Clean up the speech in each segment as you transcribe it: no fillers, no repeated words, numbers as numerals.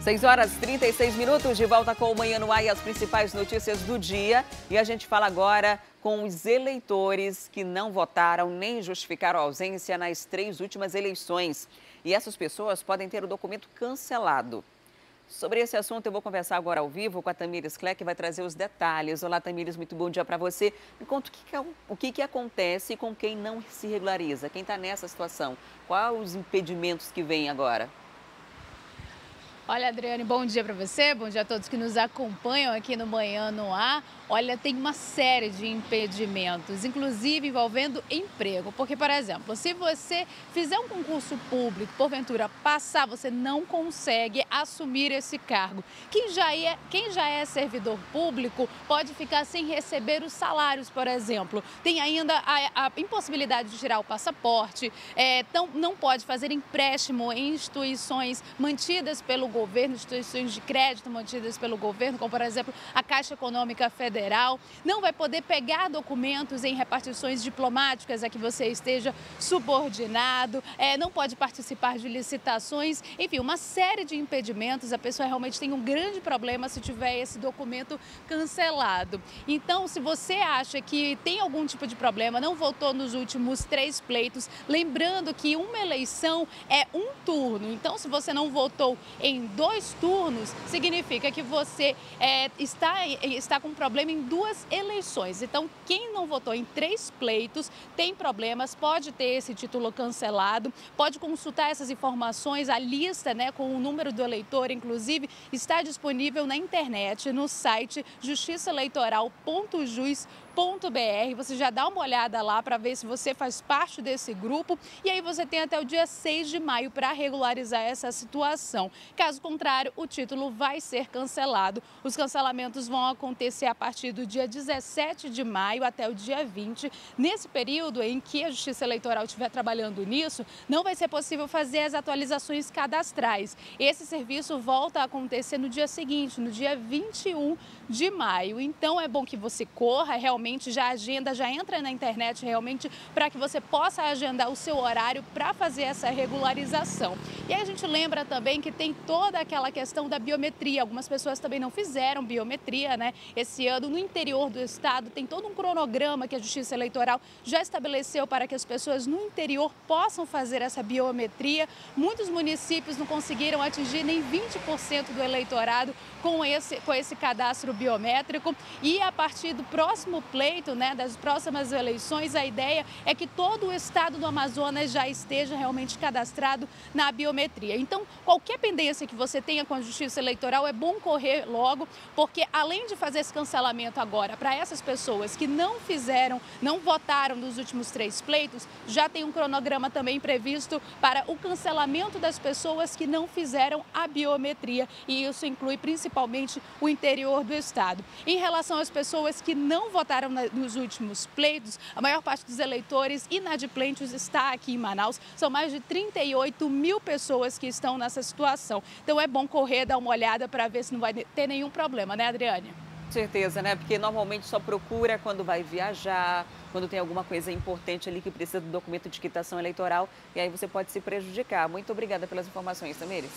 6h36, de volta com o Manhã no Ar e as principais notícias do dia. E a gente fala agora com os eleitores que não votaram nem justificaram a ausência nas 3 últimas eleições. E essas pessoas podem ter o documento cancelado. Sobre esse assunto eu vou conversar agora ao vivo com a Tamires Kleck, que vai trazer os detalhes. Olá, Tamires, muito bom dia para você. Me conta o que acontece com quem não se regulariza, quem está nessa situação. Quais os impedimentos que vêm agora? Olha, Adriane, bom dia para você, bom dia a todos que nos acompanham aqui no Manhã no Ar. Olha, tem uma série de impedimentos, inclusive envolvendo emprego. Porque, por exemplo, se você fizer um concurso público, porventura passar, você não consegue assumir esse cargo. Quem já é servidor público pode ficar sem receber os salários, por exemplo. Tem ainda a impossibilidade de tirar o passaporte, não pode fazer empréstimo em instituições mantidas pelo governo, instituições de crédito mantidas pelo governo, como por exemplo a Caixa Econômica Federal, não vai poder pegar documentos em repartições diplomáticas a que você esteja subordinado, não pode participar de licitações, enfim, uma série de impedimentos. A pessoa realmente tem um grande problema se tiver esse documento cancelado. Então, se você acha que tem algum tipo de problema, não votou nos últimos 3 pleitos, lembrando que uma eleição é um turno, então se você não votou em 2 turnos, significa que você está com problema em 2 eleições. Então, quem não votou em 3 pleitos tem problemas, pode ter esse título cancelado, pode consultar essas informações, a lista, com o número do eleitor, inclusive, está disponível na internet, no site justiçaeleitoral.jus.br. Você já dá uma olhada lá para ver se você faz parte desse grupo e aí você tem até o dia 6 de maio para regularizar essa situação. Caso contrário, o título vai ser cancelado. Os cancelamentos vão acontecer a partir do dia 17 de maio até o dia 20. Nesse período em que a Justiça Eleitoral estiver trabalhando nisso, não vai ser possível fazer as atualizações cadastrais. Esse serviço volta a acontecer no dia seguinte, no dia 21 de maio. Então é bom que você corra, realmente já agenda, já entra na internet realmente para que você possa agendar o seu horário para fazer essa regularização. E aí a gente lembra também que tem toda aquela questão da biometria. Algumas pessoas também não fizeram biometria, Esse ano no interior do estado tem todo um cronograma que a Justiça Eleitoral já estabeleceu para que as pessoas no interior possam fazer essa biometria. Muitos municípios não conseguiram atingir nem 20% do eleitorado com esse cadastro biométrico e a partir do próximo pleito, das próximas eleições, a ideia é que todo o estado do Amazonas já esteja realmente cadastrado na biometria. Então, qualquer pendência que você tenha com a Justiça Eleitoral é bom correr logo, porque além de fazer esse cancelamento agora para essas pessoas que não votaram nos últimos 3 pleitos, já tem um cronograma também previsto para o cancelamento das pessoas que não fizeram a biometria e isso inclui principalmente o interior do estado. Em relação às pessoas que não votaram nos últimos pleitos, a maior parte dos eleitores inadimplentes está aqui em Manaus. São mais de 38 mil pessoas que estão nessa situação. Então é bom correr, dar uma olhada para ver se não vai ter nenhum problema, Adriane? Com certeza, Porque normalmente só procura quando vai viajar, quando tem alguma coisa importante ali que precisa do documento de quitação eleitoral e aí você pode se prejudicar. Muito obrigada pelas informações, Tamires.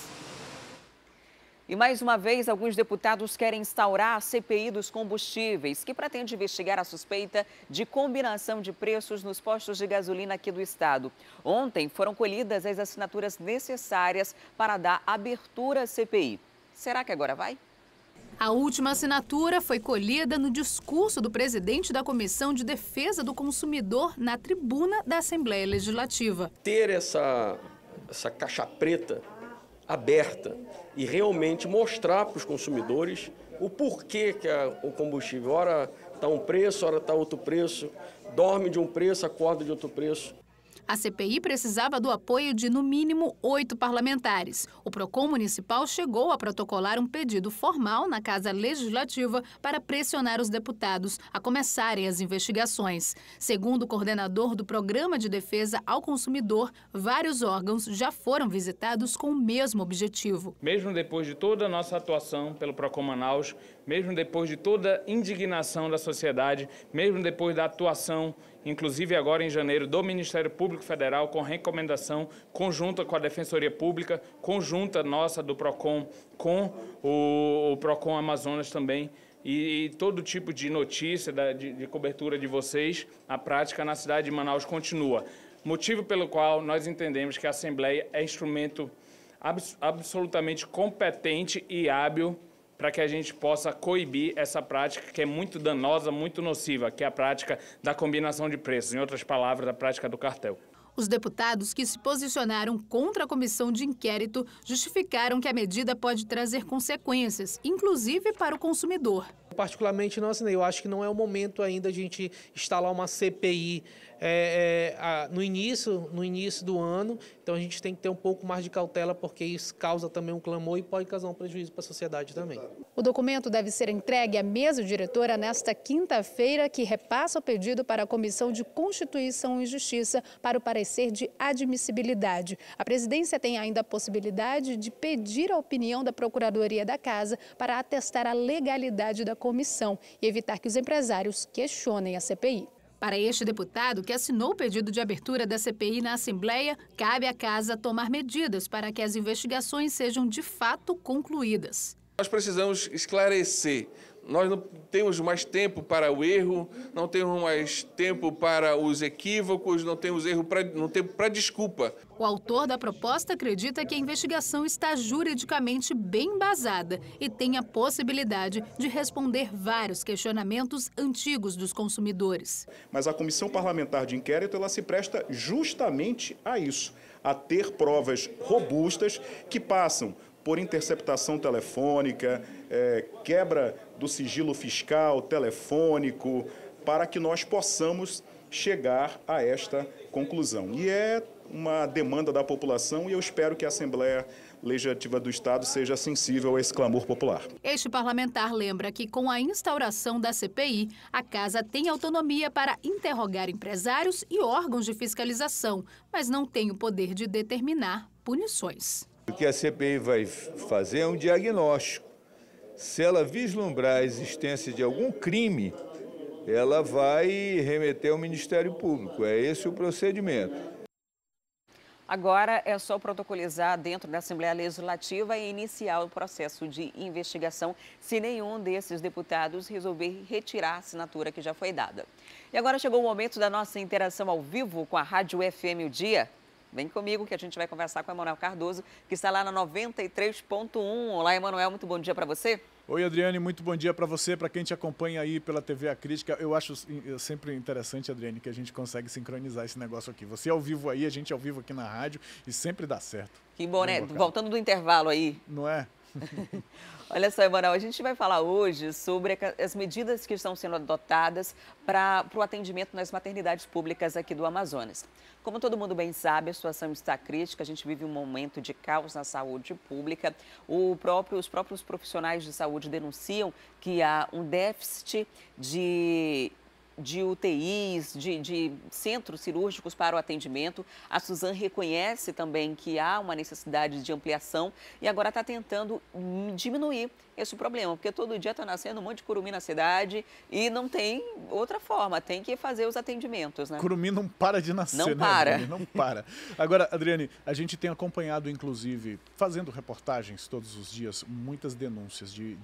E mais uma vez, alguns deputados querem instaurar a CPI dos combustíveis, que pretende investigar a suspeita de combinação de preços nos postos de gasolina aqui do estado. Ontem foram colhidas as assinaturas necessárias para dar abertura à CPI. Será que agora vai? A última assinatura foi colhida no discurso do presidente da Comissão de Defesa do Consumidor na tribuna da Assembleia Legislativa. Ter essa caixa preta aberta e realmente mostrar para os consumidores o porquê que o combustível, ora está um preço, ora está outro preço, dorme de um preço, acorda de outro preço. A CPI precisava do apoio de, no mínimo, 8 parlamentares. O PROCON municipal chegou a protocolar um pedido formal na Casa Legislativa para pressionar os deputados a começarem as investigações. Segundo o coordenador do Programa de Defesa ao Consumidor, vários órgãos já foram visitados com o mesmo objetivo. Mesmo depois de toda a nossa atuação pelo PROCON Manaus, mesmo depois de toda a indignação da sociedade, mesmo depois da atuação inclusive agora em janeiro, do Ministério Público Federal, com recomendação conjunta com a Defensoria Pública, conjunta nossa do PROCON com o PROCON Amazonas também, e todo tipo de notícia, de cobertura de vocês, a prática na cidade de Manaus continua. Motivo pelo qual nós entendemos que a Assembleia é instrumento absolutamente competente e hábil para que a gente possa coibir essa prática que é muito danosa, muito nociva, que é a prática da combinação de preços, em outras palavras, a prática do cartel. Os deputados que se posicionaram contra a comissão de inquérito justificaram que a medida pode trazer consequências, inclusive para o consumidor. Particularmente não assinei. Eu acho que não é o momento ainda de a gente instalar uma CPI no início do ano. Então a gente tem que ter um pouco mais de cautela, porque isso causa também um clamor e pode causar um prejuízo para a sociedade também. O documento deve ser entregue à mesa diretora nesta quinta-feira, que repassa o pedido para a Comissão de Constituição e Justiça para o parecer de admissibilidade. A presidência tem ainda a possibilidade de pedir a opinião da Procuradoria da Casa para atestar a legalidade da comissão e evitar que os empresários questionem a CPI. Para este deputado, que assinou o pedido de abertura da CPI na Assembleia, cabe à Casa tomar medidas para que as investigações sejam de fato concluídas. Nós precisamos esclarecer. Nós não temos mais tempo para o erro, não temos mais tempo para os equívocos, não temos tempo para desculpa. O autor da proposta acredita que a investigação está juridicamente bem embasada e tem a possibilidade de responder vários questionamentos antigos dos consumidores. Mas a Comissão Parlamentar de Inquérito ela se presta justamente a isso, a ter provas robustas que passam por interceptação telefônica, quebra do sigilo fiscal, telefônico, para que nós possamos chegar a esta conclusão. E é uma demanda da população e eu espero que a Assembleia Legislativa do Estado seja sensível a esse clamor popular. Este parlamentar lembra que, com a instauração da CPI, a Casa tem autonomia para interrogar empresários e órgãos de fiscalização, mas não tem o poder de determinar punições. O que a CPI vai fazer é um diagnóstico. Se ela vislumbrar a existência de algum crime, ela vai remeter ao Ministério Público. É esse o procedimento. Agora é só protocolizar dentro da Assembleia Legislativa e iniciar o processo de investigação se nenhum desses deputados resolver retirar a assinatura que já foi dada. E agora chegou o momento da nossa interação ao vivo com a Rádio FM O Dia. Vem comigo que a gente vai conversar com o Emanuel Cardoso, que está lá na 93.1. Olá, Emanuel, muito bom dia para você. Oi, Adriane, muito bom dia para você, para quem te acompanha aí pela TV A Crítica. Eu acho sempre interessante, Adriane, que a gente consegue sincronizar esse negócio aqui. Você ao vivo aí, a gente ao vivo aqui na rádio e sempre dá certo. Que bom, né? Voltando do intervalo aí. Não é? Olha só, Emanuel, a gente vai falar hoje sobre as medidas que estão sendo adotadas para o atendimento nas maternidades públicas aqui do Amazonas. Como todo mundo bem sabe, a situação está crítica, a gente vive um momento de caos na saúde pública. Os próprios profissionais de saúde denunciam que há um déficit de UTIs, de centros cirúrgicos para o atendimento. A Suzan reconhece também que há uma necessidade de ampliação e agora está tentando diminuir esse problema, porque todo dia está nascendo um monte de curumim na cidade e não tem outra forma, tem que fazer os atendimentos, né? Curumim não para de nascer, não para. Adriane? Não para. Agora, Adriane, a gente tem acompanhado, inclusive, fazendo reportagens todos os dias, muitas denúncias de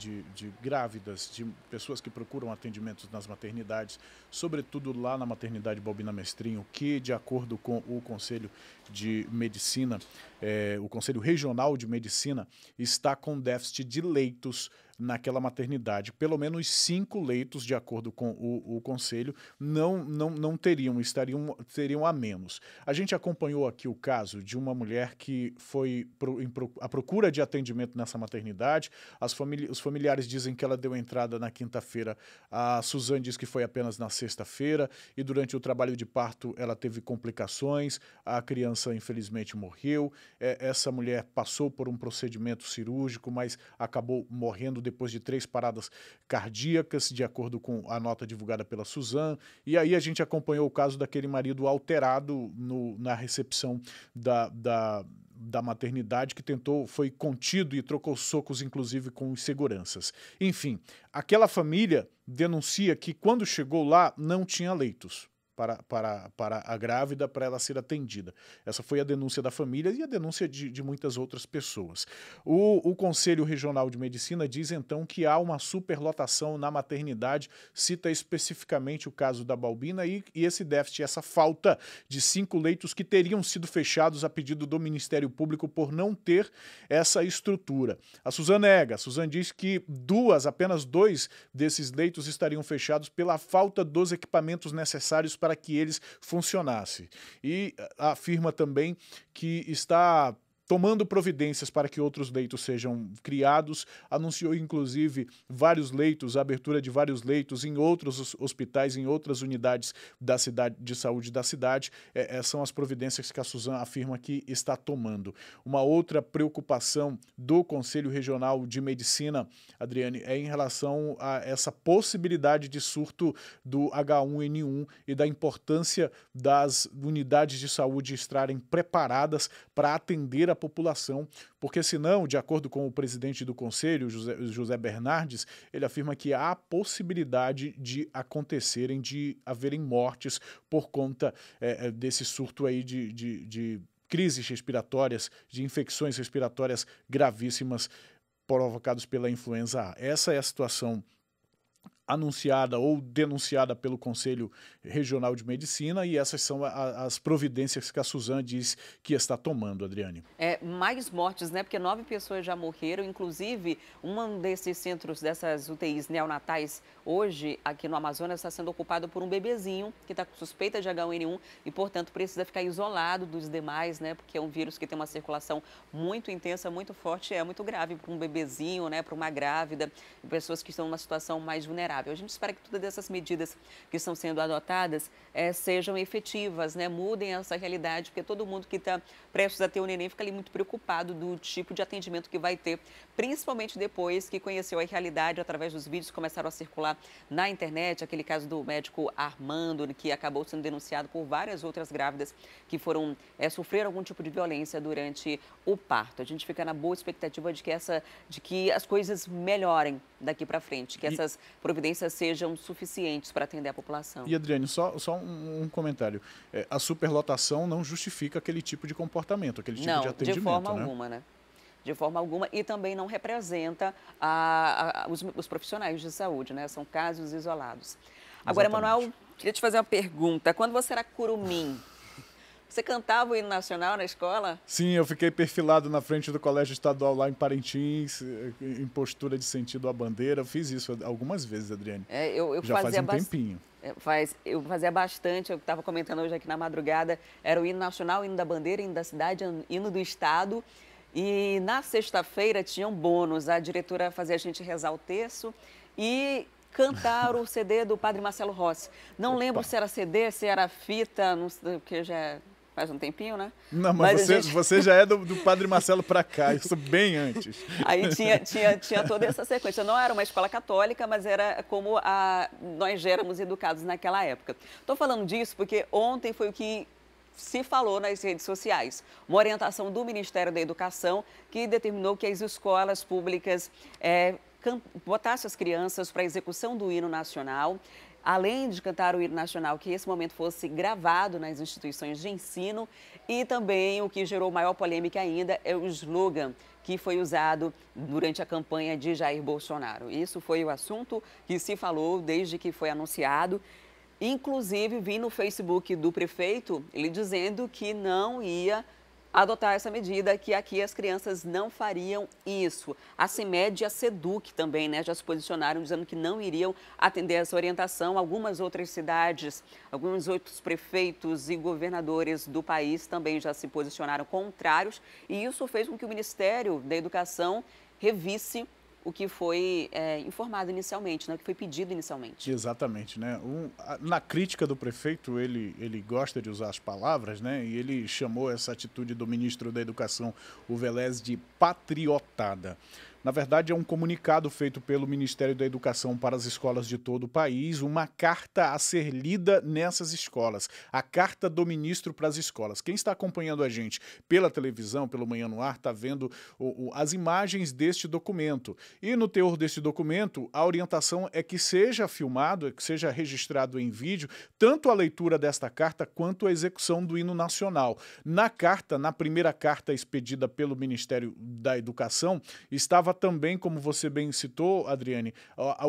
grávidas, de pessoas que procuram atendimentos nas maternidades, sobretudo lá na maternidade Balbina Mestrinho, que, de acordo com o Conselho de Medicina, o Conselho Regional de Medicina, está com déficit de leitos naquela maternidade. Pelo menos 5 leitos, de acordo com o Conselho, não teriam a menos. A gente acompanhou aqui o caso de uma mulher que foi à procura de atendimento nessa maternidade. Os familiares dizem que ela deu entrada na quinta-feira. A Suzane diz que foi apenas na sexta-feira e durante o trabalho de parto ela teve complicações. A criança, infelizmente, morreu. Essa mulher passou por um procedimento cirúrgico, mas acabou morrendo depois de 3 paradas cardíacas, de acordo com a nota divulgada pela Suzan. E aí a gente acompanhou o caso daquele marido alterado na recepção da maternidade, que foi contido e trocou socos, inclusive, com os seguranças. Enfim, aquela família denuncia que quando chegou lá não tinha leitos. para a grávida, para ela ser atendida. Essa foi a denúncia da família e a denúncia de muitas outras pessoas. O Conselho Regional de Medicina diz, então, que há uma superlotação na maternidade, cita especificamente o caso da Balbina e esse déficit, essa falta de 5 leitos que teriam sido fechados a pedido do Ministério Público por não ter essa estrutura. A Suzana nega. A Suzana diz que apenas 2 desses leitos estariam fechados pela falta dos equipamentos necessários para que eles funcionassem. E afirma também que está tomando providências para que outros leitos sejam criados, anunciou inclusive vários leitos, a abertura de vários leitos em outros hospitais, em outras unidades da cidade, de saúde da cidade. São as providências que a Suzana afirma que está tomando. Uma outra preocupação do Conselho Regional de Medicina, Adriane, é em relação a essa possibilidade de surto do H1N1 e da importância das unidades de saúde estarem preparadas para atender a população, porque senão, de acordo com o presidente do Conselho, José Bernardes, ele afirma que há a possibilidade de haverem mortes por conta desse surto aí de crises respiratórias, de infecções respiratórias gravíssimas provocadas pela influenza A. Essa é a situação anunciada ou denunciada pelo Conselho Regional de Medicina e essas são as providências que a Suzana diz que está tomando, Adriane. Mais mortes, né? Porque 9 pessoas já morreram, inclusive um desses centros, dessas UTIs neonatais, hoje aqui no Amazonas está sendo ocupado por um bebezinho que está com suspeita de H1N1 e, portanto, precisa ficar isolado dos demais, né? Porque é um vírus que tem uma circulação muito intensa, muito forte, é muito grave para um bebezinho, né? Para uma grávida, pessoas que estão numa situação mais vulnerável. A gente espera que todas essas medidas que estão sendo adotadas sejam efetivas, né? Mudem essa realidade, porque todo mundo que está prestes a ter um neném fica ali muito preocupado do tipo de atendimento que vai ter, principalmente depois que conheceu a realidade através dos vídeos que começaram a circular na internet, aquele caso do médico Armando, que acabou sendo denunciado por várias outras grávidas que sofreram algum tipo de violência durante o parto. A gente fica na boa expectativa de que as coisas melhorem daqui para frente, que essas providências sejam suficientes para atender a população. E, Adriane, só um comentário. A superlotação não justifica aquele tipo de comportamento, aquele tipo de atendimento, de forma alguma, né? De forma alguma, e também não representa os profissionais de saúde, né? São casos isolados. Agora, Manuel, queria te fazer uma pergunta. Quando você era curumim, você cantava o hino nacional na escola? Sim, eu fiquei perfilado na frente do colégio estadual lá em Parintins, em postura de sentido à bandeira. Eu fiz isso algumas vezes, Adriane. Já faz um tempinho. Eu fazia bastante, eu estava comentando hoje aqui na madrugada, era o hino nacional, o hino da bandeira, o hino da cidade, o hino do estado. E na sexta-feira tinha um bônus, a diretora fazia a gente rezar o terço e cantar o CD do Padre Marcelo Rossi. Não lembro se era CD, se era fita, não sei, porque já faz um tempinho, né? Não, mas você já é do Padre Marcelo para cá, isso bem antes. Aí tinha toda essa sequência. Não era uma escola católica, mas era como nós já éramos educados naquela época. Estou falando disso porque ontem foi o que se falou nas redes sociais. Uma orientação do Ministério da Educação que determinou que as escolas públicas botassem as crianças para a execução do hino nacional, além de cantar o hino nacional, que esse momento fosse gravado nas instituições de ensino e também o que gerou maior polêmica ainda é o slogan que foi usado durante a campanha de Jair Bolsonaro. Isso foi o assunto que se falou desde que foi anunciado. Inclusive, vi no Facebook do prefeito ele dizendo que não ia adotar essa medida, que aqui as crianças não fariam isso. A CEMED e a SEDUC também, né, já se posicionaram dizendo que não iriam atender essa orientação. Algumas outras cidades, alguns outros prefeitos e governadores do país também já se posicionaram contrários. E isso fez com que o Ministério da Educação revisse o que foi informado inicialmente, né, o que foi pedido inicialmente. Exatamente, né? Na crítica do prefeito, ele gosta de usar as palavras, né? E ele chamou essa atitude do ministro da Educação, o Velez, de patriotada. Na verdade, é um comunicado feito pelo Ministério da Educação para as escolas de todo o país, uma carta a ser lida nessas escolas, a carta do ministro para as escolas. Quem está acompanhando a gente pela televisão, pelo Manhã no Ar, está vendo as imagens deste documento. E no teor deste documento, a orientação é que seja filmado, que seja registrado em vídeo, tanto a leitura desta carta quanto a execução do hino nacional. Na carta, na primeira carta expedida pelo Ministério da Educação, estava também, como você bem citou, Adriane,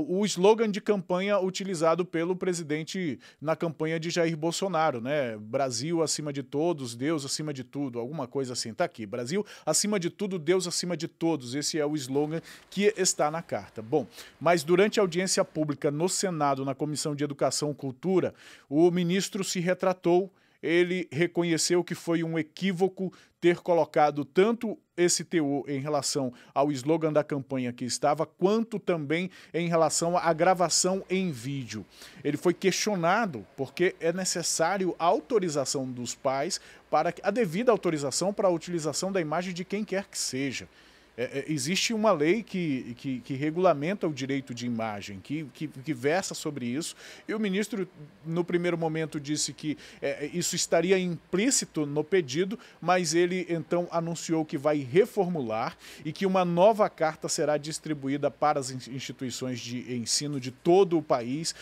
o slogan de campanha utilizado pelo presidente na campanha de Jair Bolsonaro, né? Brasil acima de todos, Deus acima de tudo, alguma coisa assim. Está aqui, Brasil acima de tudo, Deus acima de todos. Esse é o slogan que está na carta. Bom, mas durante a audiência pública no Senado, na Comissão de Educação e Cultura, o ministro se retratou. Ele reconheceu que foi um equívoco ter colocado tanto esse teor em relação ao slogan da campanha que estava, quanto também em relação à gravação em vídeo. Ele foi questionado porque é necessário a autorização dos pais, para a devida autorização para a utilização da imagem de quem quer que seja. Existe uma lei que regulamenta o direito de imagem, que versa sobre isso, e o ministro, no primeiro momento, disse que isso estaria implícito no pedido, mas ele, então, anunciou que vai reformular e que uma nova carta será distribuída para as instituições de ensino de todo o país,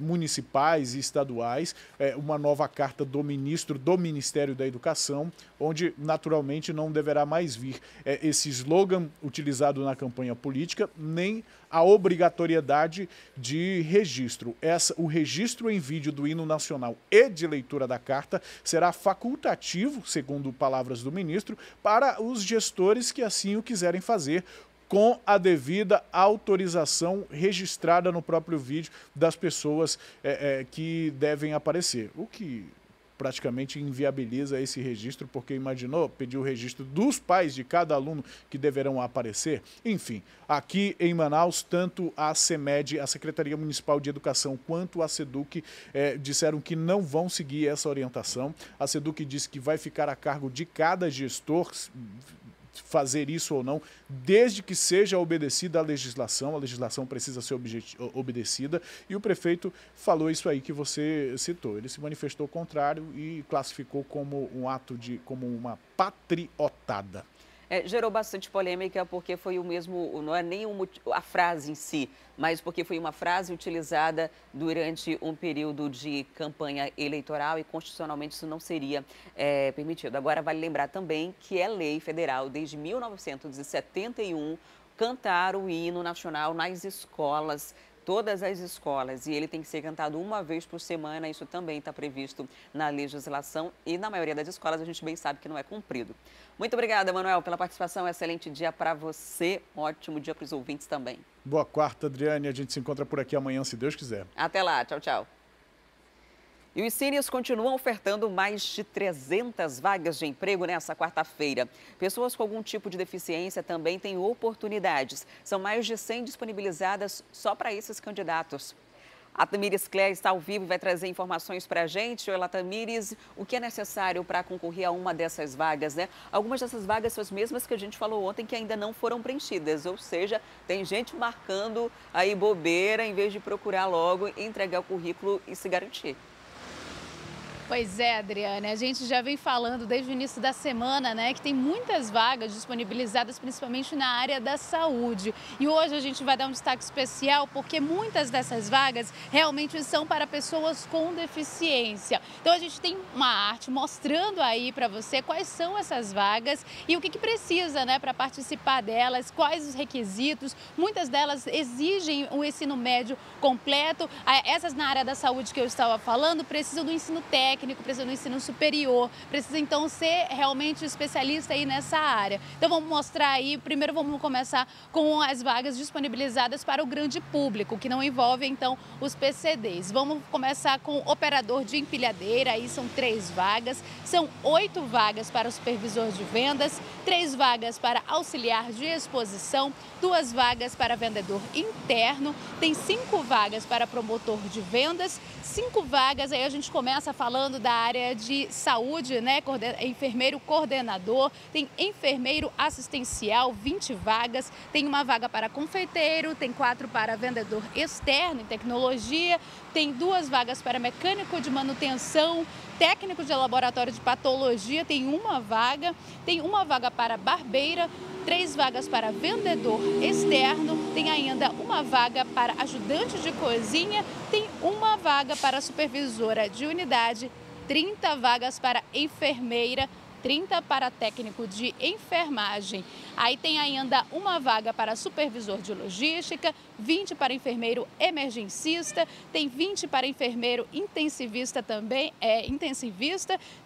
municipais e estaduais, uma nova carta do ministro do Ministério da Educação, onde, naturalmente, não deverá mais vir esse slogan utilizado na campanha política, nem a obrigatoriedade de registro. O registro em vídeo do hino nacional e de leitura da carta será facultativo, segundo palavras do ministro, para os gestores que assim o quiserem fazer, com a devida autorização registrada no próprio vídeo das pessoas que devem aparecer. O que praticamente inviabiliza esse registro, porque imaginou pedir o registro dos pais de cada aluno que deverão aparecer. Enfim, aqui em Manaus, tanto a CEMED, a Secretaria Municipal de Educação, quanto a SEDUC disseram que não vão seguir essa orientação. A SEDUC disse que vai ficar a cargo de cada gestor fazer isso ou não, desde que seja obedecida a legislação precisa ser obedecida, e o prefeito falou isso aí que você citou. Ele se manifestou contrário e classificou como um ato como uma patriotada. Gerou bastante polêmica porque foi o mesmo, não é nem a frase em si, mas porque foi uma frase utilizada durante um período de campanha eleitoral e constitucionalmente isso não seria permitido. Agora, vale lembrar também que é lei federal desde 1971 cantar o hino nacional nas escolas, todas as escolas, e ele tem que ser cantado uma vez por semana, isso também está previsto na legislação e na maioria das escolas a gente bem sabe que não é cumprido. Muito obrigada, Manuel, pela participação, excelente dia para você, ótimo dia para os ouvintes também. Boa quarta, Adriane, a gente se encontra por aqui amanhã, se Deus quiser. Até lá, tchau, tchau. E os Cines continuam ofertando mais de 300 vagas de emprego nessa quarta-feira. Pessoas com algum tipo de deficiência também têm oportunidades. São mais de 100 disponibilizadas só para esses candidatos. A Tamires Clé está ao vivo e vai trazer informações para a gente. Olá, Tamires, o que é necessário para concorrer a uma dessas vagas, né? Algumas dessas vagas são as mesmas que a gente falou ontem, que ainda não foram preenchidas. Ou seja, tem gente marcando aí bobeira em vez de procurar logo, entregar o currículo e se garantir. Pois é, Adriane, a gente já vem falando desde o início da semana, né, que tem muitas vagas disponibilizadas, principalmente na área da saúde. E hoje a gente vai dar um destaque especial porque muitas dessas vagas realmente são para pessoas com deficiência. Então a gente tem uma arte mostrando aí para você quais são essas vagas e o que precisa, né, para participar delas, quais os requisitos. Muitas delas exigem o ensino médio completo. Essas na área da saúde que eu estava falando precisam do ensino técnico, precisa do ensino superior, precisa então ser realmente especialista aí nessa área. Então vamos mostrar aí, primeiro vamos começar com as vagas disponibilizadas para o grande público, que não envolve então os PCDs. Vamos começar com operador de empilhadeira, aí são 3 vagas, são 8 vagas para o supervisor de vendas, 3 vagas para auxiliar de exposição, 2 vagas para vendedor interno, tem 5 vagas para promotor de vendas, 5 vagas, aí a gente começa falando falando da área de saúde, né? Enfermeiro coordenador, tem enfermeiro assistencial, 20 vagas, tem uma vaga para confeiteiro, tem 4 para vendedor externo em tecnologia, tem 2 vagas para mecânico de manutenção, técnico de laboratório de patologia, tem 1 vaga, tem 1 vaga para barbeira, 3 vagas para vendedor externo, tem ainda 1 vaga para ajudante de cozinha, tem 1 vaga para supervisora de unidade, 30 vagas para enfermeira, 30 para técnico de enfermagem. Aí tem ainda 1 vaga para supervisor de logística, 20 para enfermeiro emergencista, tem 20 para enfermeiro intensivista também,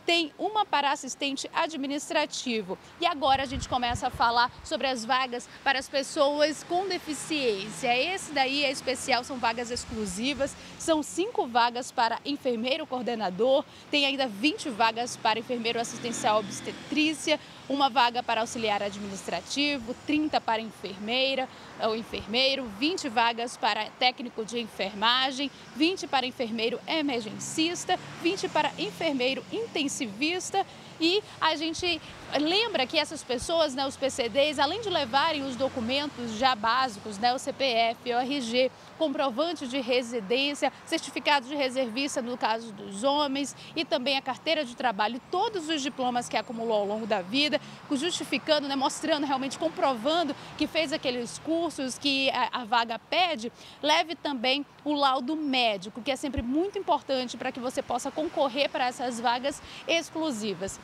tem 1 para assistente administrativo. E agora a gente começa a falar sobre as vagas para as pessoas com deficiência. Esse daí é especial, são vagas exclusivas, são 5 vagas para enfermeiro coordenador, tem ainda 20 vagas para enfermeiro assistencial obstetrícia, 1 vaga para auxiliar administrativo, 30 para enfermeira ou enfermeiro, 20 vagas para técnico de enfermagem, 20 para enfermeiro emergencista, 20 para enfermeiro intensivista. E a gente lembra que essas pessoas, né, os PCDs, além de levarem os documentos já básicos, né, o CPF, o RG, comprovante de residência, certificado de reservista no caso dos homens e também a carteira de trabalho, todos os diplomas que acumulou ao longo da vida, justificando, né, mostrando realmente, comprovando que fez aqueles cursos que a vaga pede, leve também o laudo médico, que é sempre muito importante para que você possa concorrer para essas vagas exclusivas.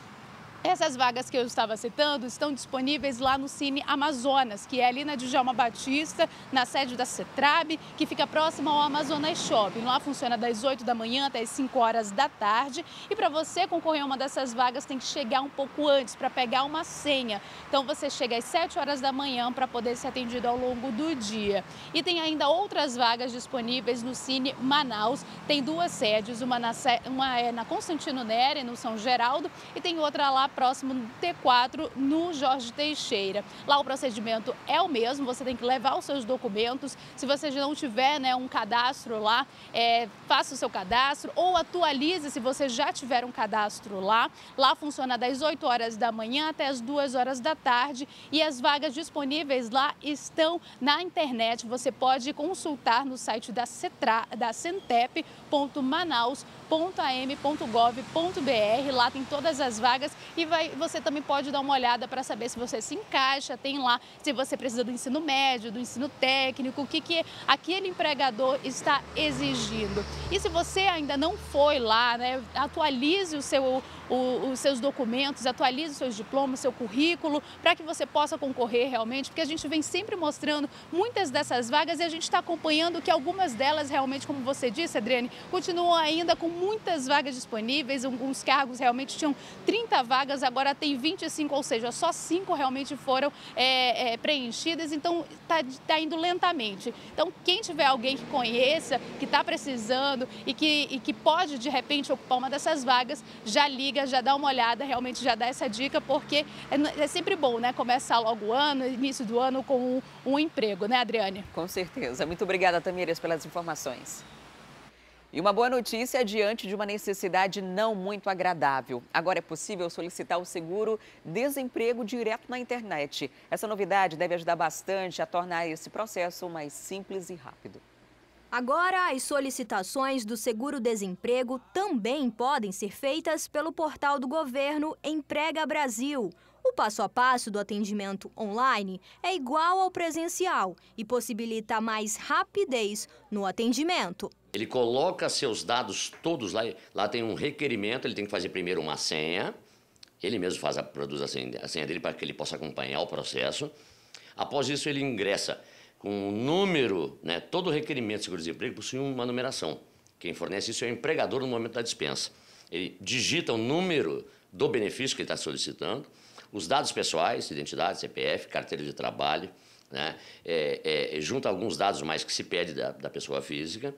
Essas vagas que eu estava citando estão disponíveis lá no Cine Amazonas, que é ali na Djalma Batista, na sede da CETRAB, que fica próximo ao Amazonas Shopping. Lá funciona das 8 da manhã até as 5 horas da tarde. E para você concorrer a uma dessas vagas, tem que chegar um pouco antes para pegar uma senha. Então você chega às 7 horas da manhã para poder ser atendido ao longo do dia. E tem ainda outras vagas disponíveis no Cine Manaus. Tem 2 sedes, uma é na Constantino Neri, no São Geraldo, e tem outra lá próximo do T4, no Jorge Teixeira. Lá o procedimento é o mesmo, você tem que levar os seus documentos. Se você já não tiver, né, um cadastro lá, faça o seu cadastro ou atualize se você já tiver um cadastro lá. Lá funciona das 8 horas da manhã até as 2 horas da tarde e as vagas disponíveis lá estão na internet. Você pode consultar no site da centep.manaus.am.gov.br. Lá tem todas as vagas e você também pode dar uma olhada para saber se você se encaixa, tem lá se você precisa do ensino médio, do ensino técnico, o que aquele empregador está exigindo. E se você ainda não foi lá, né, atualize os seus documentos, atualize os seus diplomas, seu currículo, para que você possa concorrer realmente, porque a gente vem sempre mostrando muitas dessas vagas e a gente está acompanhando que algumas delas realmente, como você disse, Adriane, continuam ainda com muitas vagas disponíveis, alguns cargos realmente tinham 30 vagas, agora tem 25, ou seja, só 5 realmente foram preenchidas, então está indo lentamente. Então, quem tiver alguém que conheça, que está precisando e que pode, de repente, ocupar uma dessas vagas, já liga, já dá uma olhada, realmente já dá essa dica, porque é sempre bom, né, começar logo o ano, início do ano com um emprego, né, Adriane? Com certeza. Muito obrigada, Tamires, pelas informações. E uma boa notícia diante de uma necessidade não muito agradável. Agora é possível solicitar o seguro-desemprego direto na internet. Essa novidade deve ajudar bastante a tornar esse processo mais simples e rápido. Agora, as solicitações do seguro-desemprego também podem ser feitas pelo portal do governo Emprega Brasil. O passo a passo do atendimento online é igual ao presencial e possibilita mais rapidez no atendimento. Ele coloca seus dados todos lá, lá tem um requerimento, ele tem que fazer primeiro uma senha, ele mesmo produz a senha dele para que ele possa acompanhar o processo. Após isso, ele ingressa com um número, né, todo requerimento de seguro-desemprego possui uma numeração. Quem fornece isso é o empregador no momento da dispensa. Ele digita o número do benefício que ele está solicitando, os dados pessoais, identidade, CPF, carteira de trabalho, né, junta alguns dados mais que se pede da pessoa física,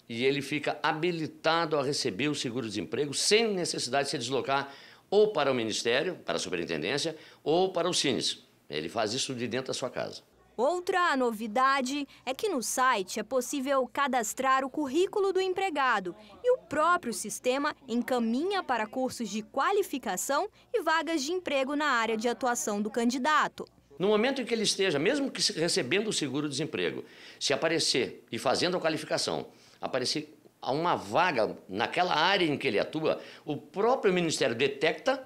e ele fica habilitado a receber o seguro-desemprego sem necessidade de se deslocar ou para o Ministério, para a Superintendência, ou para o Cines. Ele faz isso de dentro da sua casa. Outra novidade é que no site é possível cadastrar o currículo do empregado e o próprio sistema encaminha para cursos de qualificação e vagas de emprego na área de atuação do candidato. No momento em que ele esteja, mesmo que recebendo o seguro-desemprego, se aparecer e fazendo a qualificação, aparecer uma vaga naquela área em que ele atua, o próprio Ministério detecta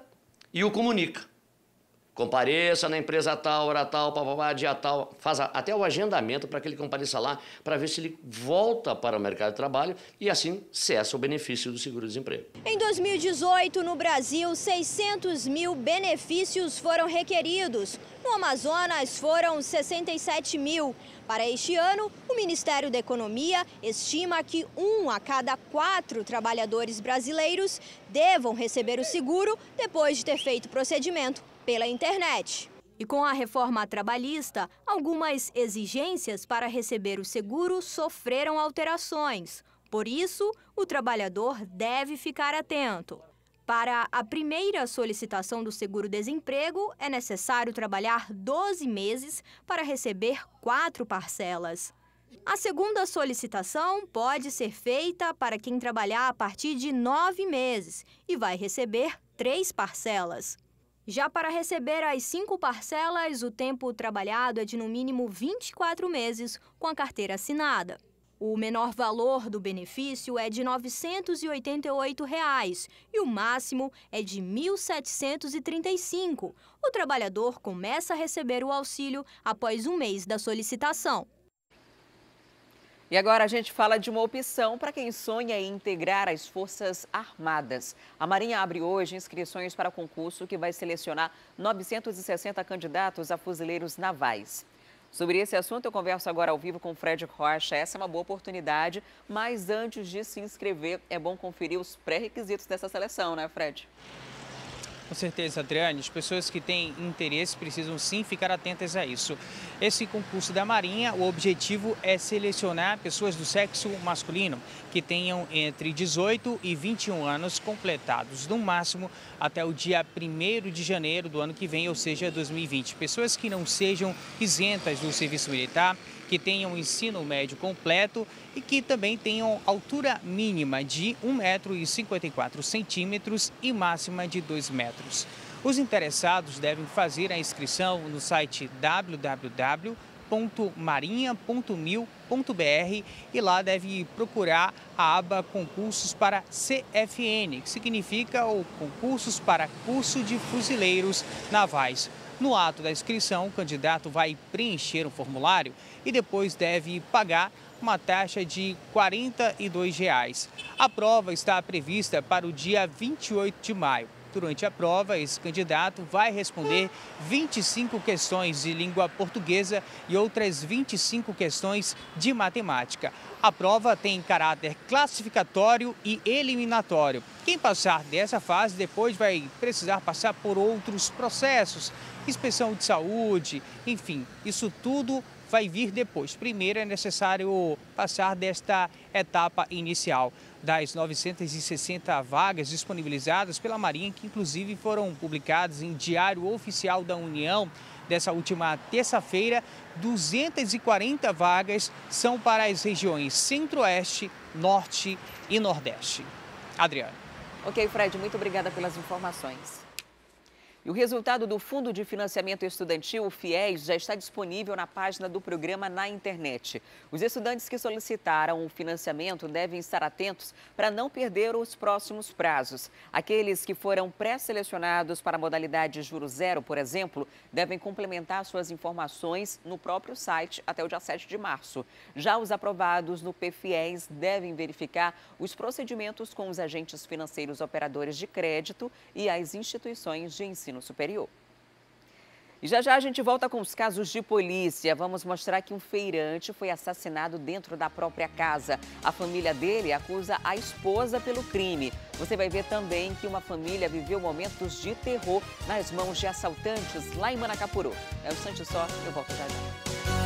e o comunica. Compareça na empresa tal, hora tal, papapá, dia tal, faz até o agendamento para que ele compareça lá, para ver se ele volta para o mercado de trabalho e assim cessa o benefício do seguro-desemprego. Em 2018, no Brasil, 600 mil benefícios foram requeridos. No Amazonas, foram 67 mil. Para este ano, o Ministério da Economia estima que 1 a cada 4 trabalhadores brasileiros devam receber o seguro depois de ter feito o procedimento pela internet. E com a reforma trabalhista, algumas exigências para receber o seguro sofreram alterações. Por isso, o trabalhador deve ficar atento. Para a primeira solicitação do seguro-desemprego, é necessário trabalhar 12 meses para receber 4 parcelas. A segunda solicitação pode ser feita para quem trabalhar a partir de 9 meses e vai receber 3 parcelas. Já para receber as 5 parcelas, o tempo trabalhado é de no mínimo 24 meses com a carteira assinada. O menor valor do benefício é de R$ 988 e o máximo é de R$ 1.735. O trabalhador começa a receber o auxílio após 1 mês da solicitação. E agora a gente fala de uma opção para quem sonha em integrar as Forças Armadas. A Marinha abre hoje inscrições para o concurso que vai selecionar 960 candidatos a fuzileiros navais. Sobre esse assunto, eu converso agora ao vivo com o Fred Rocha. Essa é uma boa oportunidade, mas antes de se inscrever, é bom conferir os pré-requisitos dessa seleção, né, Fred? Com certeza, Adriane. As pessoas que têm interesse precisam sim ficar atentas a isso. Esse concurso da Marinha, o objetivo é selecionar pessoas do sexo masculino que tenham entre 18 e 21 anos completados, no máximo até o dia 1º de janeiro do ano que vem, ou seja, 2020. Pessoas que não sejam isentas do serviço militar, que tenham ensino médio completo e que também tenham altura mínima de 1,54 m e máxima de 2 metros. Os interessados devem fazer a inscrição no site www.marinha.mil.br e lá deve procurar a aba Concursos para CFN, que significa o Concursos para Curso de Fuzileiros Navais. No ato da inscrição, o candidato vai preencher um formulário e depois deve pagar uma taxa de R$ 42. A prova está prevista para o dia 28 de maio. Durante a prova, esse candidato vai responder 25 questões de língua portuguesa e outras 25 questões de matemática. A prova tem caráter classificatório e eliminatório. Quem passar dessa fase depois vai precisar passar por outros processos, inspeção de saúde, enfim, isso tudo vai vir depois. Primeiro é necessário passar desta etapa inicial. Das 960 vagas disponibilizadas pela Marinha, que inclusive foram publicadas em Diário Oficial da União dessa última terça-feira, 240 vagas são para as regiões Centro-Oeste, Norte e Nordeste. Adriane. Ok, Fred, muito obrigada pelas informações. E o resultado do Fundo de Financiamento Estudantil, o FIES, já está disponível na página do programa na internet. Os estudantes que solicitaram o financiamento devem estar atentos para não perder os próximos prazos. Aqueles que foram pré-selecionados para a modalidade Juros Zero, por exemplo, devem complementar suas informações no próprio site até o dia 7 de março. Já os aprovados no PFIES devem verificar os procedimentos com os agentes financeiros operadores de crédito e as instituições de ensino superior. E já a gente volta com os casos de polícia. Vamos mostrar que um feirante foi assassinado dentro da própria casa. A família dele acusa a esposa pelo crime. Você vai ver também que uma família viveu momentos de terror nas mãos de assaltantes lá em Manacapuru. É um instante só, eu volto já.